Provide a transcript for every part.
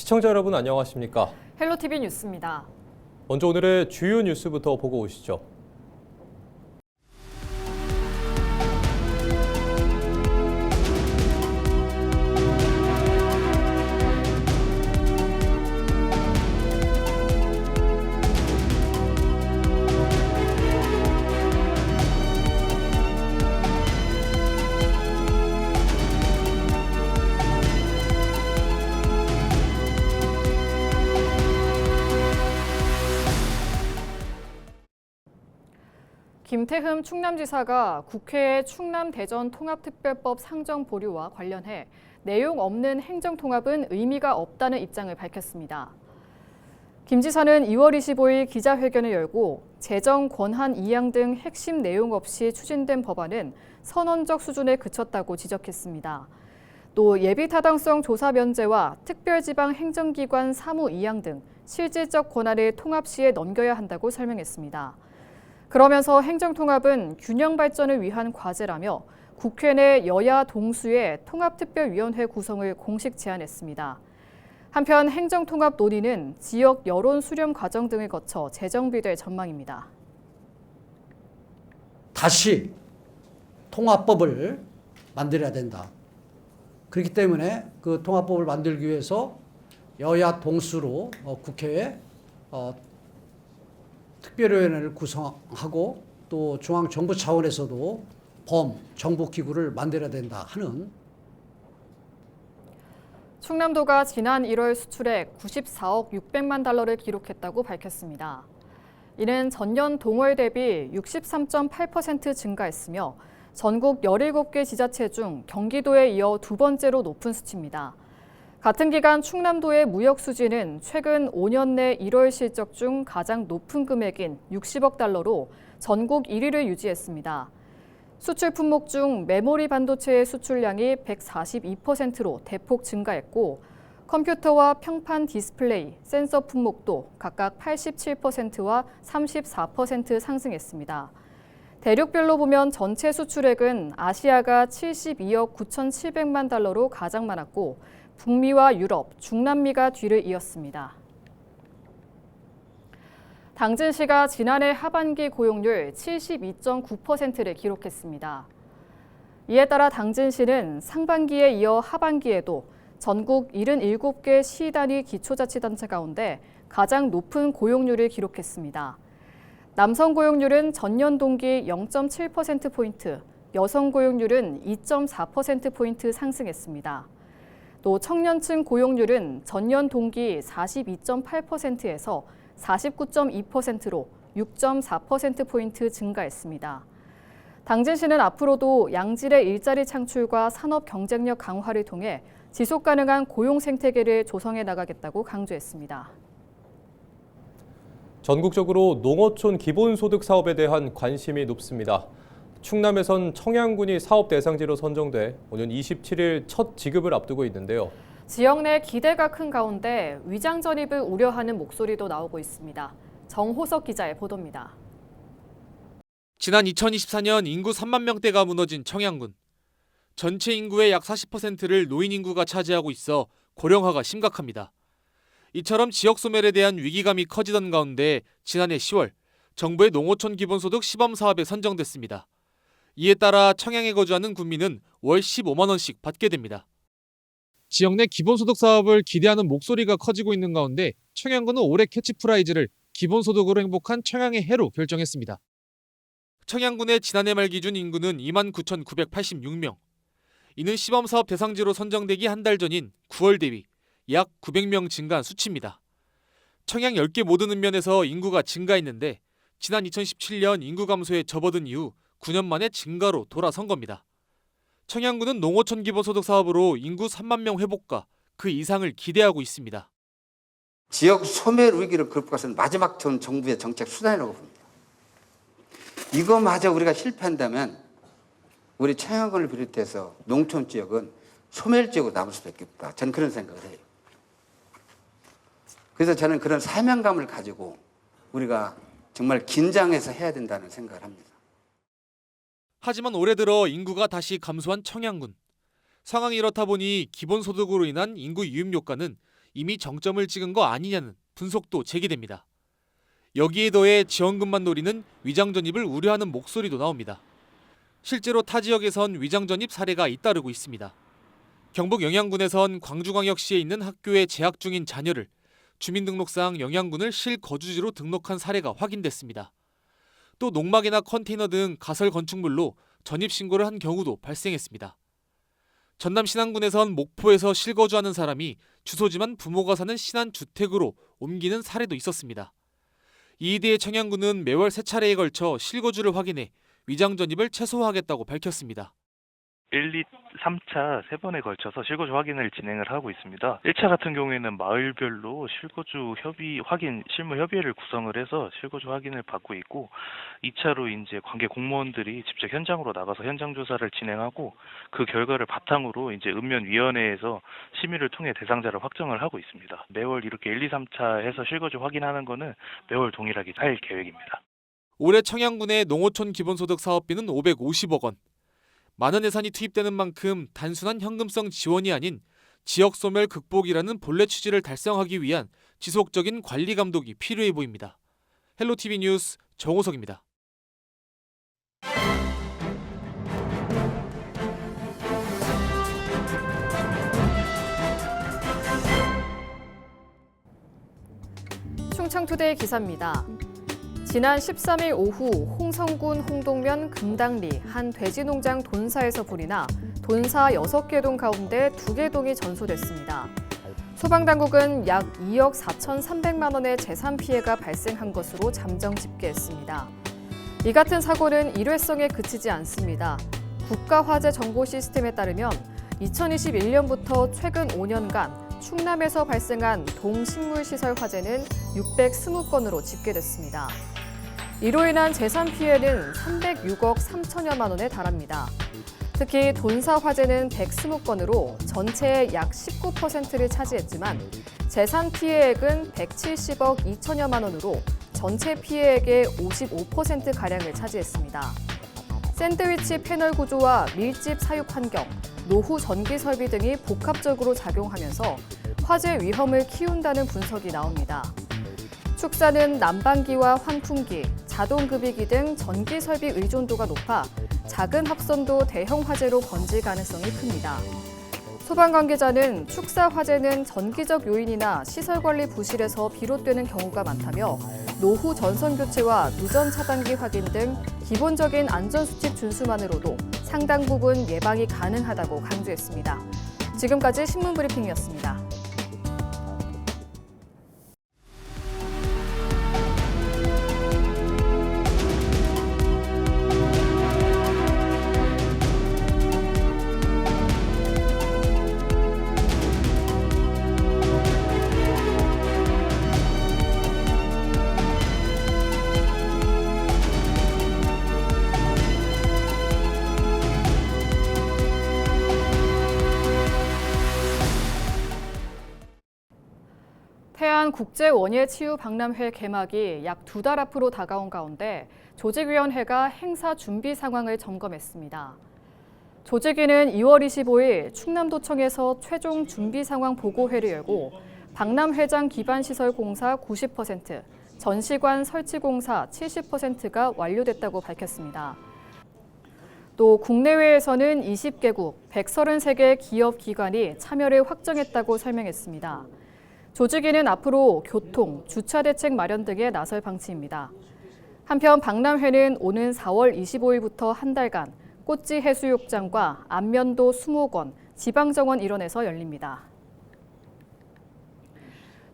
시청자 여러분 안녕하십니까? 헬로티비 뉴스입니다. 먼저 오늘의 주요 뉴스부터 보고 오시죠. 김태흠 충남지사가 국회에 충남대전통합특별법 상정 보류와 관련해 내용 없는 행정통합은 의미가 없다는 입장을 밝혔습니다. 김 지사는 2월 25일 기자회견을 열고 재정 권한 이양 등 핵심 내용 없이 추진된 법안은 선언적 수준에 그쳤다고 지적했습니다. 또 예비타당성 조사 면제와 특별지방행정기관 사무 이양 등 실질적 권한을 통합 시에 넘겨야 한다고 설명했습니다. 그러면서 행정통합은 균형 발전을 위한 과제라며 국회 내 여야 동수의 통합특별위원회 구성을 공식 제안했습니다. 한편 행정통합 논의는 지역 여론 수렴 과정 등을 거쳐 재정비될 전망입니다. 다시 통합법을 만들어야 된다. 그렇기 때문에 그 통합법을 만들기 위해서 여야 동수로 국회에 특별위원회를 구성하고 또 중앙정부 차원에서도 정부기구를 만들어야 된다 하는. 충남도가 지난 1월 수출액 94억 600만 달러를 기록했다고 밝혔습니다. 이는 전년 동월 대비 63.8% 증가했으며 전국 17개 지자체 중 경기도에 이어 두 번째로 높은 수치입니다. 같은 기간 충남도의 무역 수지는 최근 5년 내 1월 실적 중 가장 높은 금액인 60억 달러로 전국 1위를 유지했습니다. 수출 품목 중 메모리 반도체의 수출량이 142%로 대폭 증가했고 컴퓨터와 평판 디스플레이, 센서 품목도 각각 87%와 34% 상승했습니다. 대륙별로 보면 전체 수출액은 아시아가 72억 9,700만 달러로 가장 많았고 북미와 유럽, 중남미가 뒤를 이었습니다. 당진시가 지난해 하반기 고용률 72.9%를 기록했습니다. 이에 따라 당진시는 상반기에 이어 하반기에도 전국 77개 시 단위 기초자치단체 가운데 가장 높은 고용률을 기록했습니다. 남성 고용률은 전년 동기 0.7%포인트, 여성 고용률은 2.4%포인트 상승했습니다. 또 청년층 고용률은 전년 동기 42.8%에서 49.2%로 6.4%포인트 증가했습니다. 당진시는 앞으로도 양질의 일자리 창출과 산업 경쟁력 강화를 통해 지속 가능한 고용 생태계를 조성해 나가겠다고 강조했습니다. 전국적으로 농어촌 기본소득 사업에 대한 관심이 높습니다. 충남에선 청양군이 사업 대상지로 선정돼 오는 27일 첫 지급을 앞두고 있는데요. 지역 내 기대가 큰 가운데 위장 전입을 우려하는 목소리도 나오고 있습니다. 정호석 기자의 보도입니다. 지난 2024년 인구 3만 명대가 무너진 청양군. 전체 인구의 약 40%를 노인 인구가 차지하고 있어 고령화가 심각합니다. 이처럼 지역 소멸에 대한 위기감이 커지던 가운데 지난해 10월 정부의 농어촌 기본소득 시범 사업에 선정됐습니다. 이에 따라 청양에 거주하는 군민은 월 15만 원씩 받게 됩니다. 지역 내 기본소득 사업을 기대하는 목소리가 커지고 있는 가운데 청양군은 올해 캐치프라이즈를 기본소득으로 행복한 청양의 해로 결정했습니다. 청양군의 지난해 말 기준 인구는 29,986명. 이는 시범사업 대상지로 선정되기 한 달 전인 9월 대비 약 900명 증가한 수치입니다. 청양 10개 모든 읍면에서 인구가 증가했는데 지난 2017년 인구 감소에 접어든 이후 9년 만에 증가로 돌아선 겁니다. 청양군은 농어촌 기본소득 사업으로 인구 3만 명 회복과 그 이상을 기대하고 있습니다. 지역 소멸 위기를 극복하는 마지막 정부의 정책 수단이라고 봅니다. 이거마저 우리가 실패한다면 우리 청양군을 비롯해서 농촌 지역은 소멸 지역으로 남을 수밖에 없다. 저는 그런 생각을 해요. 그래서 저는 그런 사명감을 가지고 우리가 정말 긴장해서 해야 된다는 생각을 합니다. 하지만 올해 들어 인구가 다시 감소한 청양군. 상황이 이렇다 보니 기본소득으로 인한 인구 유입 효과는 이미 정점을 찍은 거 아니냐는 분석도 제기됩니다. 여기에 더해 지원금만 노리는 위장 전입을 우려하는 목소리도 나옵니다. 실제로 타 지역에선 위장 전입 사례가 잇따르고 있습니다. 경북 영양군에선 광주광역시에 있는 학교에 재학 중인 자녀를 주민등록상 영양군을 실거주지로 등록한 사례가 확인됐습니다. 또 농막이나 컨테이너 등 가설 건축물로 전입 신고를 한 경우도 발생했습니다. 전남 신안군에선 목포에서 실거주하는 사람이 주소지만 부모가 사는 신안주택으로 옮기는 사례도 있었습니다. 이에 대해 청양군은 매월 3차례에 걸쳐 실거주를 확인해 위장 전입을 최소화하겠다고 밝혔습니다. 1, 2, 3차 3번에 걸쳐서 실거주 확인을 진행을 하고 있습니다. 1차 같은 경우에는 마을별로 실거주 협의 확인 실무 협의회를 구성을 해서 실거주 확인을 받고 있고 2차로 이제 관계 공무원들이 직접 현장으로 나가서 현장 조사를 진행하고 그 결과를 바탕으로 이제 읍면위원회에서 심의를 통해 대상자를 확정을 하고 있습니다. 매월 이렇게 1, 2, 3차 해서 실거주 확인하는 거는 매월 동일하게 할 계획입니다. 올해 청양군의 농어촌 기본소득 사업비는 550억 원. 많은 예산이 투입되는 만큼 단순한 현금성 지원이 아닌 지역 소멸 극복이라는 본래 취지를 달성하기 위한 지속적인 관리 감독이 필요해 보입니다. 헬로티비 뉴스 정호석입니다. 충청투데이 기사입니다. 지난 13일 오후 홍성군 홍동면 금당리 한 돼지농장 돈사에서 불이 나 돈사 6개 동 가운데 2개 동이 전소됐습니다. 소방당국은 약 2억 4,300만 원의 재산 피해가 발생한 것으로 잠정 집계했습니다. 이 같은 사고는 일회성에 그치지 않습니다. 국가화재 정보 시스템에 따르면 2021년부터 최근 5년간 충남에서 발생한 동식물시설 화재는 620건으로 집계됐습니다. 이로 인한 재산 피해는 306억 3천여만 원에 달합니다. 특히 돈사 화재는 120건으로 전체의 약 19%를 차지했지만 재산 피해액은 170억 2천여만 원으로 전체 피해액의 55%가량을 차지했습니다. 샌드위치 패널 구조와 밀집 사육 환경, 노후 전기 설비 등이 복합적으로 작용하면서 화재 위험을 키운다는 분석이 나옵니다. 축사는 난방기와 환풍기, 자동급이기 등 전기 설비 의존도가 높아 작은 합선도 대형 화재로 번질 가능성이 큽니다. 소방 관계자는 축사 화재는 전기적 요인이나 시설 관리 부실에서 비롯되는 경우가 많다며 노후 전선 교체와 누전 차단기 확인 등 기본적인 안전수칙 준수만으로도 상당 부분 예방이 가능하다고 강조했습니다. 지금까지 신문브리핑이었습니다. 태안국제원예치유박람회 개막이 약 2달 앞으로 다가온 가운데 조직위원회가 행사 준비 상황을 점검했습니다. 조직위는 2월 25일 충남도청에서 최종 준비 상황 보고회를 열고 박람회장 기반시설 공사 90%, 전시관 설치 공사 70%가 완료됐다고 밝혔습니다. 또 국내외에서는 20개국 133개 기업 기관이 참여를 확정했다고 설명했습니다. 조직위는 앞으로 교통, 주차 대책 마련 등에 나설 방침입니다. 한편 박람회는 오는 4월 25일부터 한 달간 꽃지 해수욕장과 안면도 수목원, 지방정원 일원에서 열립니다.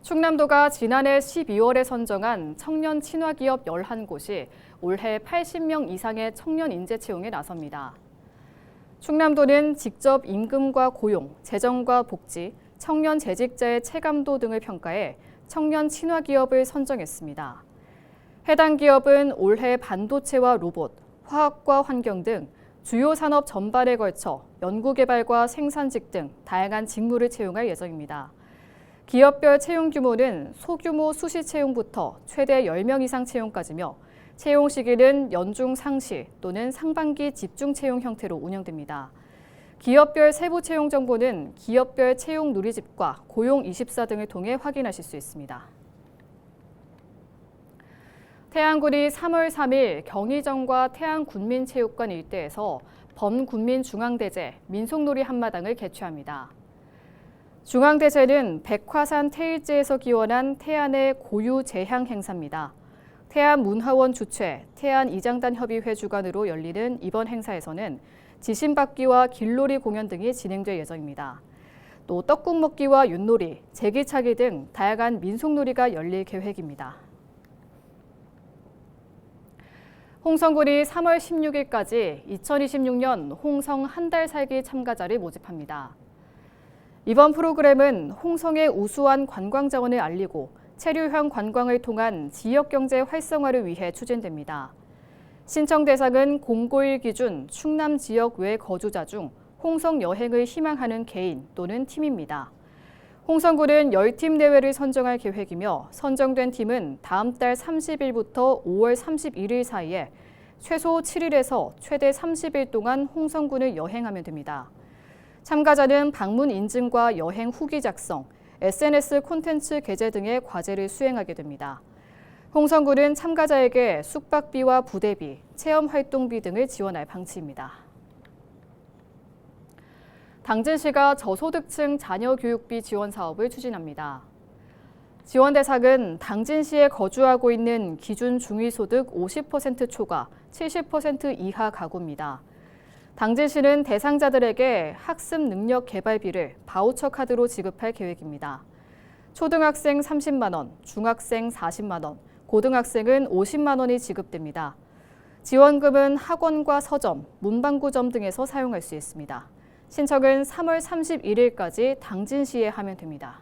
충남도가 지난해 12월에 선정한 청년 친화기업 11곳이 올해 80명 이상의 청년 인재 채용에 나섭니다. 충남도는 직접 임금과 고용, 재정과 복지, 청년 재직자의 체감도 등을 평가해 청년 친화기업을 선정했습니다. 해당 기업은 올해 반도체와 로봇, 화학과 환경 등 주요 산업 전반에 걸쳐 연구개발과 생산직 등 다양한 직무를 채용할 예정입니다. 기업별 채용 규모는 소규모 수시 채용부터 최대 10명 이상 채용까지며 채용 시기는 연중 상시 또는 상반기 집중 채용 형태로 운영됩니다. 기업별 세부 채용 정보는 기업별 채용 누리집과 고용24 등을 통해 확인하실 수 있습니다. 태안군이 3월 3일 경의정과 태안군민체육관 일대에서 범군민중앙대제 민속놀이 한마당을 개최합니다. 중앙대제는 백화산 태일제에서 기원한 태안의 고유 제향 행사입니다. 태안문화원 주최, 태안이장단협의회 주관으로 열리는 이번 행사에서는 지신받기와 길놀이 공연 등이 진행될 예정입니다. 또 떡국 먹기와 윷놀이, 제기차기 등 다양한 민속놀이가 열릴 계획입니다. 홍성군이 3월 16일까지 2026년 홍성 한 달 살기 참가자를 모집합니다. 이번 프로그램은 홍성의 우수한 관광 자원을 알리고 체류형 관광을 통한 지역경제 활성화를 위해 추진됩니다. 신청 대상은 091 기준 충남 지역 외 거주자 중 홍성 여행을 희망하는 개인 또는 팀입니다. 홍성군은 10팀 내외를 선정할 계획이며 선정된 팀은 다음 달 30일부터 5월 31일 사이에 최소 7일에서 최대 30일 동안 홍성군을 여행하면 됩니다. 참가자는 방문 인증과 여행 후기 작성, SNS 콘텐츠 게재 등의 과제를 수행하게 됩니다. 홍성군은 참가자에게 숙박비와 부대비, 체험활동비 등을 지원할 방침입니다. 당진시가 저소득층 자녀 교육비 지원 사업을 추진합니다. 지원 대상은 당진시에 거주하고 있는 기준 중위소득 50% 초과, 70% 이하 가구입니다. 당진시는 대상자들에게 학습 능력 개발비를 바우처 카드로 지급할 계획입니다. 초등학생 30만 원, 중학생 40만 원, 고등학생은 50만 원이 지급됩니다. 지원금은 학원과 서점, 문방구점 등에서 사용할 수 있습니다. 신청은 3월 31일까지 당진시에 하면 됩니다.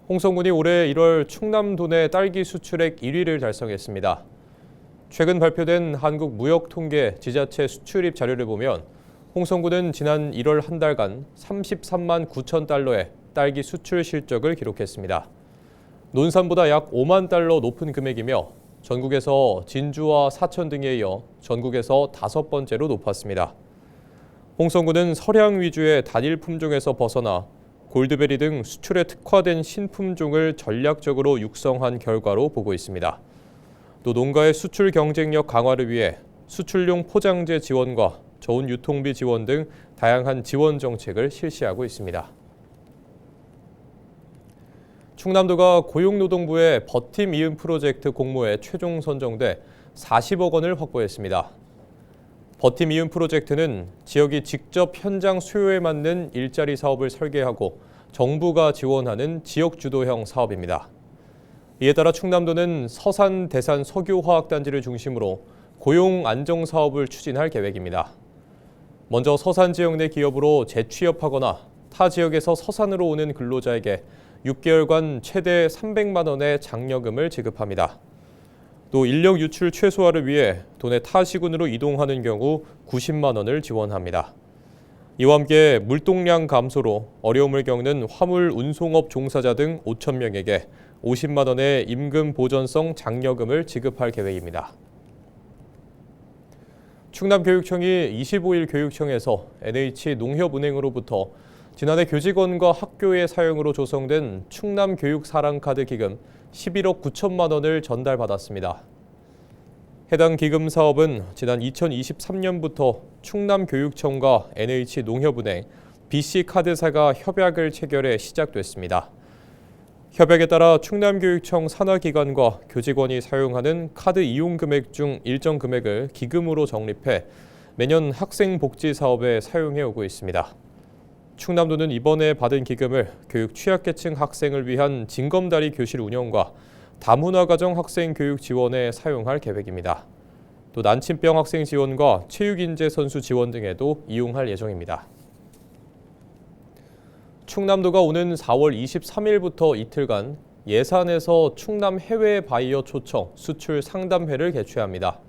홍성군이 올해 1월 충남도 내 딸기 수출액 1위를 달성했습니다. 최근 발표된 한국무역통계 지자체 수출입 자료를 보면 홍성군은 지난 1월 한 달간 33만 9천 달러의 딸기 수출 실적을 기록했습니다. 논산보다 약 5만 달러 높은 금액이며 전국에서 진주와 사천 등에 이어 전국에서 5번째로 높았습니다. 홍성군은 서량 위주의 단일 품종에서 벗어나 골드베리 등 수출에 특화된 신품종을 전략적으로 육성한 결과로 보고 있습니다. 또 농가의 수출 경쟁력 강화를 위해 수출용 포장재 지원과 좋은 유통비 지원 등 다양한 지원 정책을 실시하고 있습니다. 충남도가 고용노동부의 버팀 이음 프로젝트 공모에 최종 선정돼 40억 원을 확보했습니다. 버팀 이음 프로젝트는 지역이 직접 현장 수요에 맞는 일자리 사업을 설계하고 정부가 지원하는 지역 주도형 사업입니다. 이에 따라 충남도는 서산 대산 석유화학단지를 중심으로 고용 안정 사업을 추진할 계획입니다. 먼저 서산 지역 내 기업으로 재취업하거나 타 지역에서 서산으로 오는 근로자에게 6개월간 최대 300만 원의 장려금을 지급합니다. 또 인력 유출 최소화를 위해 도내 타 시군으로 이동하는 경우 90만 원을 지원합니다. 이와 함께 물동량 감소로 어려움을 겪는 화물 운송업 종사자 등 5천 명에게 50만 원의 임금 보전성 장려금을 지급할 계획입니다. 충남교육청이 25일 교육청에서 NH농협은행으로부터 지난해 교직원과 학교의 사용으로 조성된 충남교육사랑카드 기금 11억 9천만 원을 전달받았습니다. 해당 기금 사업은 지난 2023년부터 충남교육청과 NH농협은행, BC카드사가 협약을 체결해 시작됐습니다. 협약에 따라 충남교육청 산하기관과 교직원이 사용하는 카드 이용 금액 중 일정 금액을 기금으로 적립해 매년 학생복지 사업에 사용해 오고 있습니다. 충남도는 이번에 받은 기금을 교육 취약계층 학생을 위한 징검다리 교실 운영과 다문화가정 학생 교육 지원에 사용할 계획입니다. 또 난침병 학생 지원과 체육인재 선수 지원 등에도 이용할 예정입니다. 충남도가 오는 4월 23일부터 이틀간 예산에서 충남 해외 바이어 초청 수출 상담회를 개최합니다.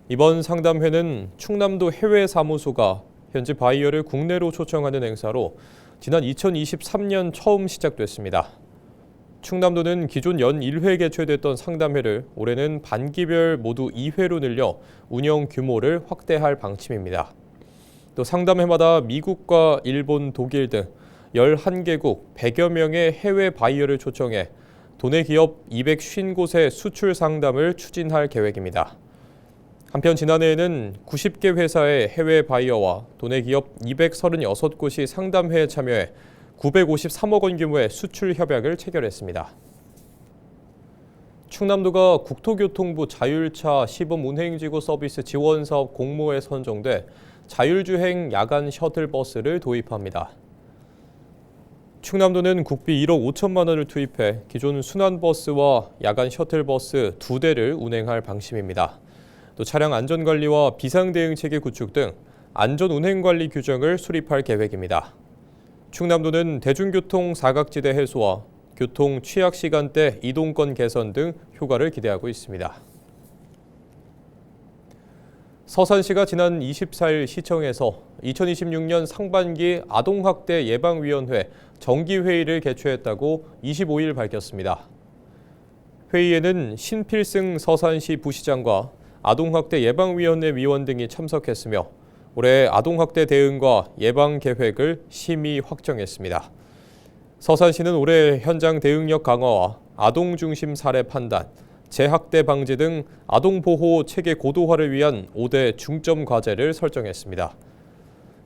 이번 상담회는 충남도 해외 사무소가 현지 바이어를 국내로 초청하는 행사로 지난 2023년 처음 시작됐습니다. 충남도는 기존 연 1회 개최됐던 상담회를 올해는 반기별 모두 2회로 늘려 운영 규모를 확대할 방침입니다. 또 상담회마다 미국과 일본, 독일 등 11개국 100여 명의 해외 바이어를 초청해 도내 기업 250곳의 수출 상담을 추진할 계획입니다. 한편 지난해에는 90개 회사의 해외 바이어와 도내 기업 236곳이 상담회에 참여해 953억 원 규모의 수출 협약을 체결했습니다. 충남도가 국토교통부 자율차 시범 운행지구 서비스 지원 사업 공모에 선정돼 자율주행 야간 셔틀버스를 도입합니다. 충남도는 국비 1억 5천만 원을 투입해 기존 순환버스와 야간 셔틀버스 2대를 운행할 방침입니다. 또 차량 안전관리와 비상대응체계 구축 등 안전운행관리 규정을 수립할 계획입니다. 충남도는 대중교통 사각지대 해소와 교통 취약 시간대 이동권 개선 등 효과를 기대하고 있습니다. 서산시가 지난 24일 시청에서 2026년 상반기 아동학대 예방위원회 정기회의를 개최했다고 25일 밝혔습니다. 회의에는 신필승 서산시 부시장과 아동학대 예방위원회 위원 등이 참석했으며 올해 아동학대 대응과 예방 계획을 심의 확정했습니다. 서산시는 올해 현장 대응력 강화와 아동 중심 사례 판단, 재학대 방지 등 아동 보호 체계 고도화를 위한 5대 중점 과제를 설정했습니다.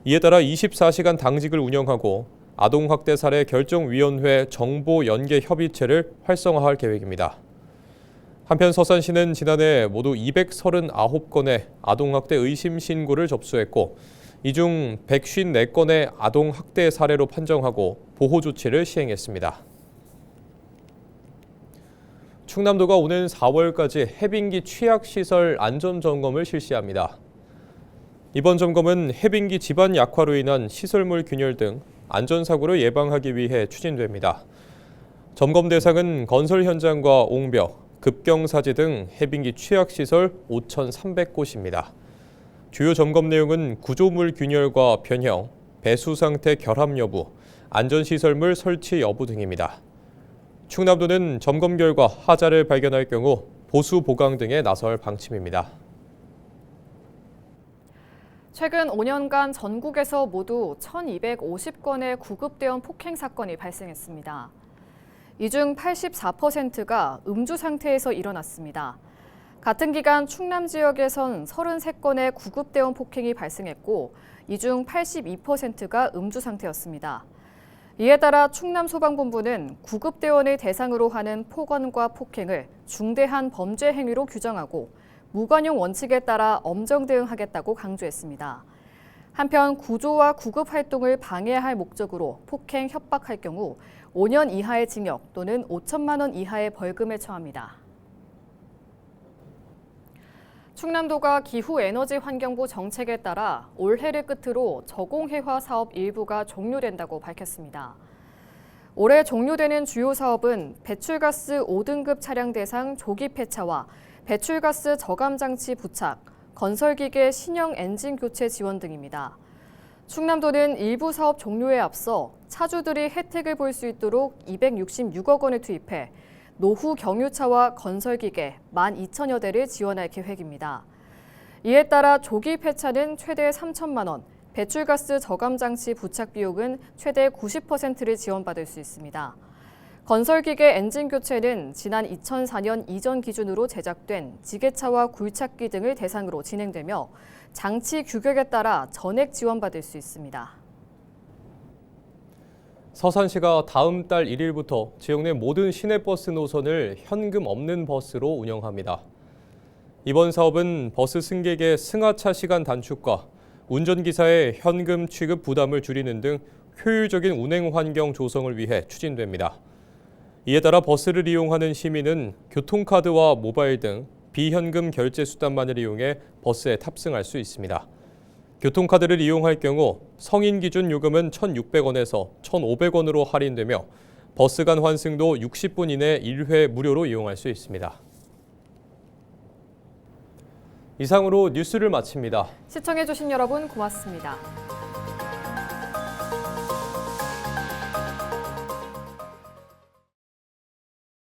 이에 따라 24시간 당직을 운영하고 아동학대 사례 결정위원회 정보 연계 협의체를 활성화할 계획입니다. 한편 서산시는 지난해 모두 239건의 아동학대 의심 신고를 접수했고 이 중 154건의 아동학대 사례로 판정하고 보호 조치를 시행했습니다. 충남도가 오는 4월까지 해빙기 취약시설 안전점검을 실시합니다. 이번 점검은 해빙기 집안 약화로 인한 시설물 균열 등 안전사고를 예방하기 위해 추진됩니다. 점검 대상은 건설 현장과 옹벽, 급경사지 등 해빙기 취약시설 5,300곳입니다. 주요 점검 내용은 구조물 균열과 변형, 배수 상태 결함 여부, 안전시설물 설치 여부 등입니다. 충남도는 점검 결과 하자를 발견할 경우 보수 보강 등에 나설 방침입니다. 최근 5년간 전국에서 모두 1,250건의 구급대원 폭행 사건이 발생했습니다. 이 중 84%가 음주 상태에서 일어났습니다. 같은 기간 충남 지역에선 33건의 구급대원 폭행이 발생했고 이 중 82%가 음주 상태였습니다. 이에 따라 충남소방본부는 구급대원을 대상으로 하는 폭언과 폭행을 중대한 범죄 행위로 규정하고 무관용 원칙에 따라 엄정 대응하겠다고 강조했습니다. 한편 구조와 구급 활동을 방해할 목적으로 폭행, 협박할 경우 5년 이하의 징역 또는 5천만 원 이하의 벌금에 처합니다. 충남도가 기후에너지환경부 정책에 따라 올해를 끝으로 저공해화 사업 일부가 종료된다고 밝혔습니다. 올해 종료되는 주요 사업은 배출가스 5등급 차량 대상 조기 폐차와 배출가스 저감장치 부착, 건설기계 신형 엔진 교체 지원 등입니다. 충남도는 일부 사업 종료에 앞서 차주들이 혜택을 볼 수 있도록 266억 원을 투입해 노후 경유차와 건설기계 12,000여 대를 지원할 계획입니다. 이에 따라 조기 폐차는 최대 3천만 원, 배출가스 저감장치 부착 비용은 최대 90%를 지원받을 수 있습니다. 건설기계 엔진 교체는 지난 2004년 이전 기준으로 제작된 지게차와 굴착기 등을 대상으로 진행되며 장치 규격에 따라 전액 지원받을 수 있습니다. 서산시가 다음 달 1일부터 지역 내 모든 시내버스 노선을 현금 없는 버스로 운영합니다. 이번 사업은 버스 승객의 승하차 시간 단축과 운전기사의 현금 취급 부담을 줄이는 등 효율적인 운행 환경 조성을 위해 추진됩니다. 이에 따라 버스를 이용하는 시민은 교통카드와 모바일 등 비현금 결제 수단만을 이용해 버스에 탑승할 수 있습니다. 교통카드를 이용할 경우 성인 기준 요금은 1,600원에서 1,500원으로 할인되며 버스 간 환승도 60분 이내 1회 무료로 이용할 수 있습니다. 이상으로 뉴스를 마칩니다. 시청해주신 여러분 고맙습니다.